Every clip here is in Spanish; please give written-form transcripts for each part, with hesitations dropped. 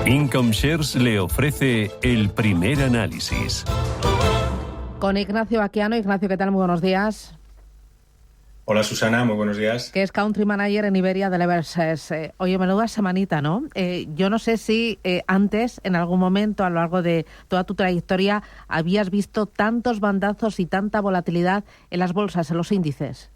Income Shares le ofrece el primer análisis. Con Ignacio Baquiano. Ignacio, ¿qué tal? Muy buenos días. Hola Susana, muy buenos días. Que es Country Manager en Iberia de Eversheds. Oye, menuda semanita, ¿no? Yo no sé si antes, en algún momento, a lo largo de toda tu trayectoria, habías visto tantos bandazos y tanta volatilidad en las bolsas, en los índices.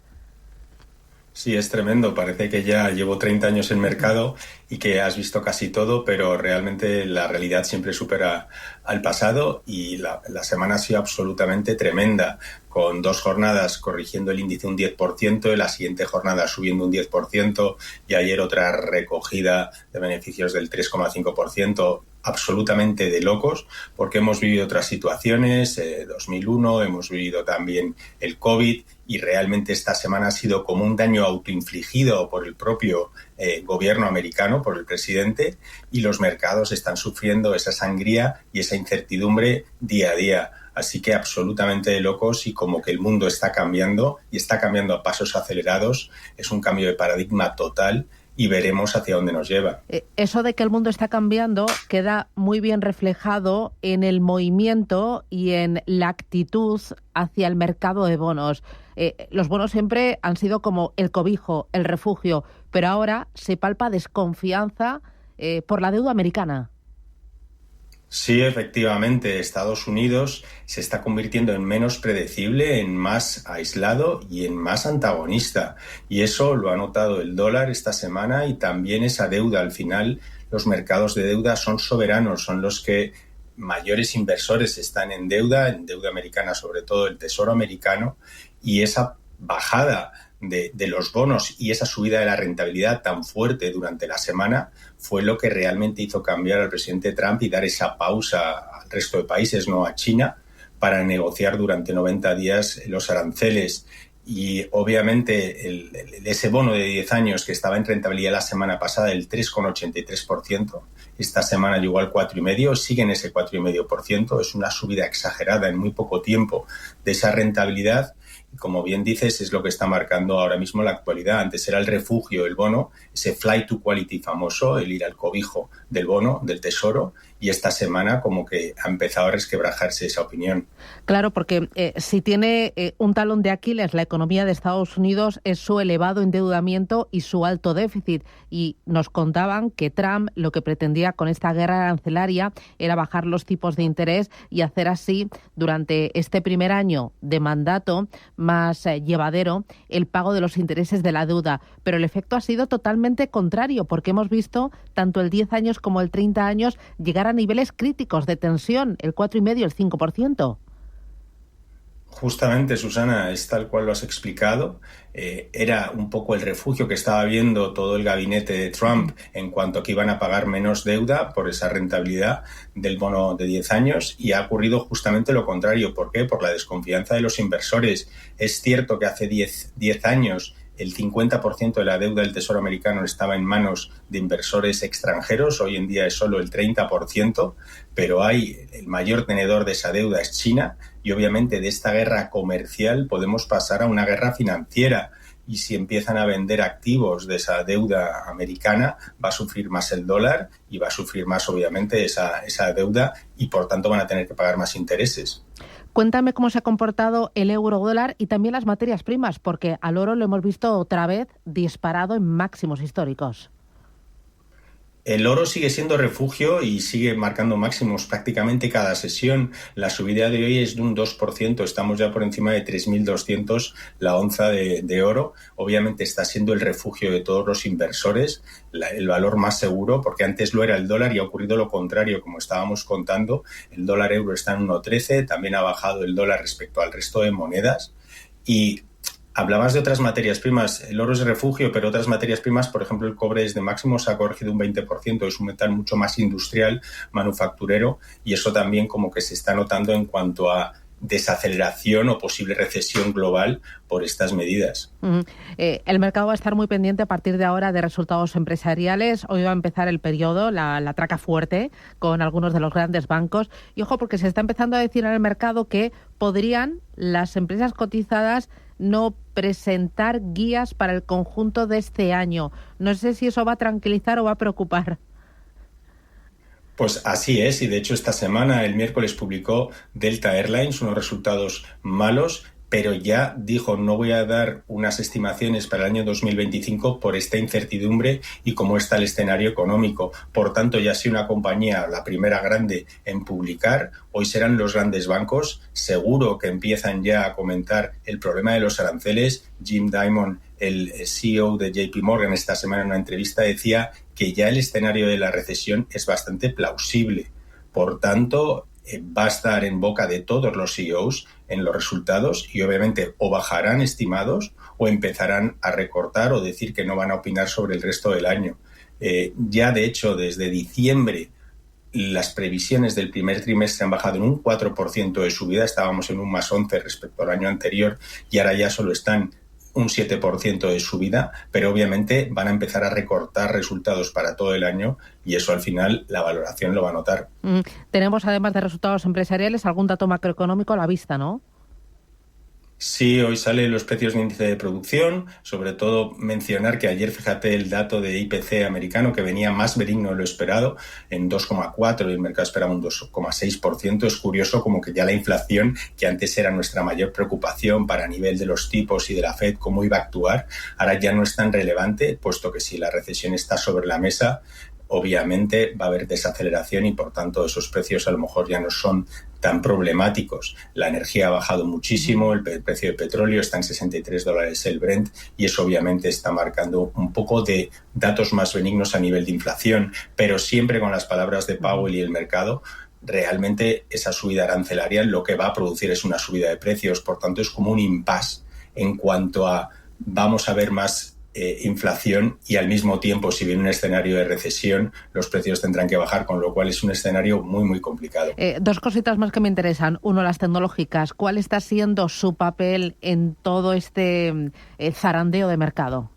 Sí, es tremendo. Parece que ya llevo 30 años en mercado y que has visto casi todo, pero realmente la realidad siempre supera al pasado y la semana ha sido absolutamente tremenda, con 2 jornadas corrigiendo el índice un 10%, y la siguiente jornada subiendo un 10%, y ayer otra recogida de beneficios del 3,5%, absolutamente de locos, porque hemos vivido otras situaciones, 2001, hemos vivido también el COVID, y realmente esta semana ha sido como un daño autoinfligido por el propio gobierno americano, por el presidente, y los mercados están sufriendo esa sangría y esa incertidumbre día a día. Así que absolutamente de locos, y como que el mundo está cambiando y está cambiando a pasos acelerados. Es un cambio de paradigma total y veremos hacia dónde nos lleva. Eso de que el mundo está cambiando queda muy bien reflejado en el movimiento y en la actitud hacia el mercado de bonos. Los bonos siempre han sido como el cobijo, el refugio, pero ahora se palpa desconfianza por la deuda americana. Sí, efectivamente, Estados Unidos se está convirtiendo en menos predecible, en más aislado y en más antagonista. Y eso lo ha notado el dólar esta semana, y también esa deuda. Al final, los mercados de deuda son soberanos, son los que mayores inversores están en deuda americana, sobre todo el Tesoro americano, y esa bajada de los bonos y esa subida de la rentabilidad tan fuerte durante la semana fue lo que realmente hizo cambiar al presidente Trump y dar esa pausa al resto de países, no a China, para negociar durante 90 días los aranceles. Y obviamente ese bono de 10 años que estaba en rentabilidad la semana pasada, el 3,83%, esta semana llegó al 4,5%, sigue en ese 4,5%, es una subida exagerada en muy poco tiempo de esa rentabilidad. Como bien dices, es lo que está marcando ahora mismo la actualidad. Antes era el refugio, el bono, ese flight to quality famoso, el ir al cobijo del bono, del tesoro, y esta semana como que ha empezado a resquebrajarse esa opinión. Claro, porque si tiene un talón de Aquiles la economía de Estados Unidos es su elevado endeudamiento y su alto déficit. Y nos contaban que Trump lo que pretendía con esta guerra arancelaria era bajar los tipos de interés y hacer así, durante este primer año de mandato, más llevadero el pago de los intereses de la deuda. Pero el efecto ha sido totalmente contrario, porque hemos visto tanto el 10 años como el 30 años llegar a niveles críticos de tensión, el 4,5%, el 5%. Justamente, Susana, es tal cual lo has explicado. Era un poco el refugio que estaba viendo todo el gabinete de Trump en cuanto a que iban a pagar menos deuda por esa rentabilidad del bono de 10 años, y ha ocurrido justamente lo contrario. ¿Por qué? Por la desconfianza de los inversores. Es cierto que hace 10 años el 50% de la deuda del Tesoro americano estaba en manos de inversores extranjeros, hoy en día es solo el 30%, pero el mayor tenedor de esa deuda es China, y obviamente de esta guerra comercial podemos pasar a una guerra financiera, y si empiezan a vender activos de esa deuda americana, va a sufrir más el dólar y va a sufrir más obviamente esa deuda, y por tanto van a tener que pagar más intereses. Cuéntame cómo se ha comportado el euro-dólar y también las materias primas, porque al oro lo hemos visto otra vez disparado en máximos históricos. El oro sigue siendo refugio y sigue marcando máximos prácticamente cada sesión. La subida de hoy es de un 2%, estamos ya por encima de 3.200 la onza de oro. Obviamente está siendo el refugio de todos los inversores, el valor más seguro, porque antes lo era el dólar y ha ocurrido lo contrario, como estábamos contando. El dólar euro está en 1,13, también ha bajado el dólar respecto al resto de monedas. Y hablabas de otras materias primas, el oro es refugio, pero otras materias primas, por ejemplo, el cobre es de máximo, se ha corregido un 20%, es un metal mucho más industrial, manufacturero, y eso también como que se está notando en cuanto a desaceleración o posible recesión global por estas medidas. El mercado va a estar muy pendiente a partir de ahora de resultados empresariales. Hoy va a empezar el periodo, la traca fuerte con algunos de los grandes bancos. Y ojo, porque se está empezando a decir en el mercado que podrían las empresas cotizadas no presentar guías para el conjunto de este año. No sé si eso va a tranquilizar o va a preocupar. Pues así es, y de hecho esta semana, el miércoles, publicó Delta Airlines unos resultados malos, pero ya dijo: no voy a dar unas estimaciones para el año 2025 por esta incertidumbre y cómo está el escenario económico. Por tanto, ya ha sido una compañía, la primera grande en publicar. Hoy serán los grandes bancos. Seguro que empiezan ya a comentar el problema de los aranceles. Jim Dimon, el CEO de JP Morgan, esta semana en una entrevista decía que ya el escenario de la recesión es bastante plausible. Por tanto, va a estar en boca de todos los CEOs en los resultados y obviamente o bajarán estimados o empezarán a recortar o decir que no van a opinar sobre el resto del año. Ya de hecho desde diciembre las previsiones del primer trimestre han bajado en un 4% de subida, estábamos en un más 11 respecto al año anterior y ahora ya solo están un 7% de subida, pero obviamente van a empezar a recortar resultados para todo el año y eso al final la valoración lo va a notar. Tenemos, además de resultados empresariales, algún dato macroeconómico a la vista, ¿no? Sí, hoy salen los precios de índice de producción, sobre todo mencionar que ayer, fíjate, el dato de IPC americano, que venía más benigno de lo esperado, en 2,4 y el mercado esperaba un 2,6%. Es curioso como que ya la inflación, que antes era nuestra mayor preocupación para nivel de los tipos y de la Fed, cómo iba a actuar, ahora ya no es tan relevante, puesto que si la recesión está sobre la mesa, obviamente va a haber desaceleración y por tanto esos precios a lo mejor ya no son tan problemáticos. La energía ha bajado muchísimo, el precio de petróleo está en $63 el Brent y eso obviamente está marcando un poco de datos más benignos a nivel de inflación, pero siempre con las palabras de Powell y el mercado. Realmente esa subida arancelaria lo que va a producir es una subida de precios, por tanto es como un impasse en cuanto a vamos a ver más inflación y al mismo tiempo, si viene un escenario de recesión, los precios tendrán que bajar, con lo cual es un escenario muy, muy complicado. Dos cositas más que me interesan. Uno, las tecnológicas. ¿Cuál está siendo su papel en todo este zarandeo de mercado?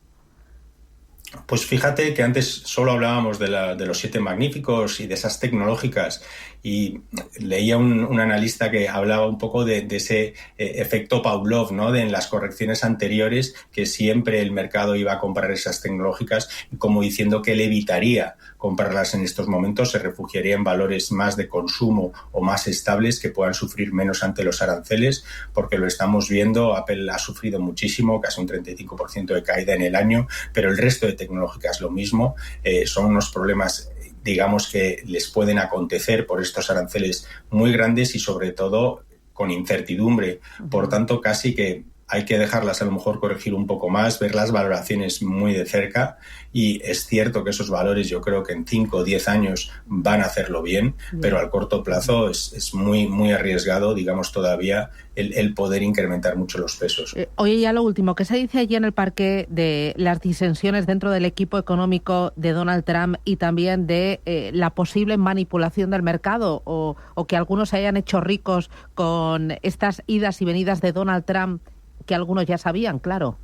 Pues fíjate que antes solo hablábamos de los 7 magníficos y de esas tecnológicas y leía un analista que hablaba un poco de ese efecto Pavlov, ¿no? En las correcciones anteriores que siempre el mercado iba a comprar esas tecnológicas y como diciendo que él evitaría comprarlas en estos momentos, se refugiaría en valores más de consumo o más estables que puedan sufrir menos ante los aranceles, porque lo estamos viendo, Apple ha sufrido muchísimo, casi un 35% de caída en el año, pero el resto de tecnológicas lo mismo, son unos problemas digamos que les pueden acontecer por estos aranceles muy grandes y sobre todo con incertidumbre, por tanto casi que hay que dejarlas a lo mejor corregir un poco más, ver las valoraciones muy de cerca y es cierto que esos valores yo creo que en 5 o 10 años van a hacerlo bien, pero al corto plazo es muy, muy arriesgado, digamos todavía, el poder incrementar mucho los pesos. Oye, ya lo último, ¿qué se dice allí en el parque de las disensiones dentro del equipo económico de Donald Trump y también de la posible manipulación del mercado o que algunos se hayan hecho ricos con estas idas y venidas de Donald Trump que algunos ya sabían, claro?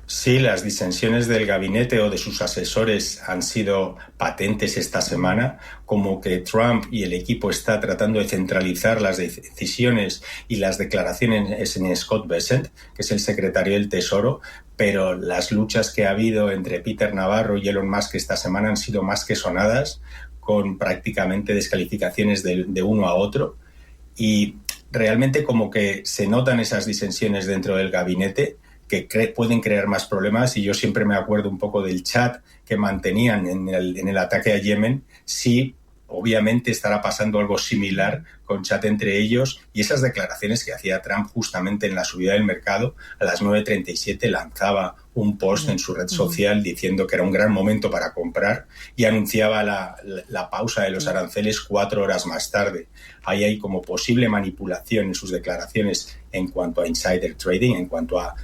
Sí, las disensiones del gabinete o de sus asesores han sido patentes esta semana, como que Trump y el equipo está tratando de centralizar las decisiones y las declaraciones en Scott Bessent, que es el secretario del Tesoro, pero las luchas que ha habido entre Peter Navarro y Elon Musk esta semana han sido más que sonadas, con prácticamente descalificaciones de uno a otro, y realmente como que se notan esas disensiones dentro del gabinete que pueden crear más problemas y yo siempre me acuerdo un poco del chat que mantenían en el ataque a Yemen. Sí, obviamente estará pasando algo similar con chat entre ellos y esas declaraciones que hacía Trump justamente en la subida del mercado a las 9:37 lanzaba un post en su red social diciendo que era un gran momento para comprar y anunciaba la pausa de los aranceles 4 horas más tarde. Ahí hay como posible manipulación en sus declaraciones en cuanto a insider trading, en cuanto a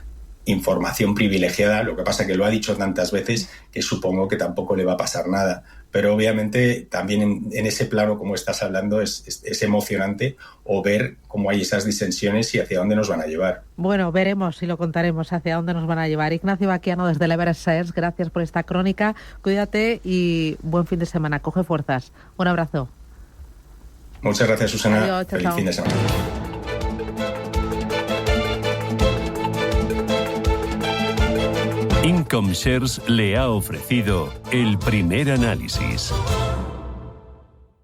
información privilegiada, lo que pasa que lo ha dicho tantas veces que supongo que tampoco le va a pasar nada. Pero obviamente también en ese plano, como estás hablando, es emocionante o ver cómo hay esas disensiones y hacia dónde nos van a llevar. Bueno, veremos y lo contaremos hacia dónde nos van a llevar. Ignacio Baquiano desde el Everest Shares, gracias por esta crónica. Cuídate y buen fin de semana. Coge fuerzas. Un abrazo. Muchas gracias, Susana. Adiós, Feliz fin de semana. Income Shares le ha ofrecido el primer análisis.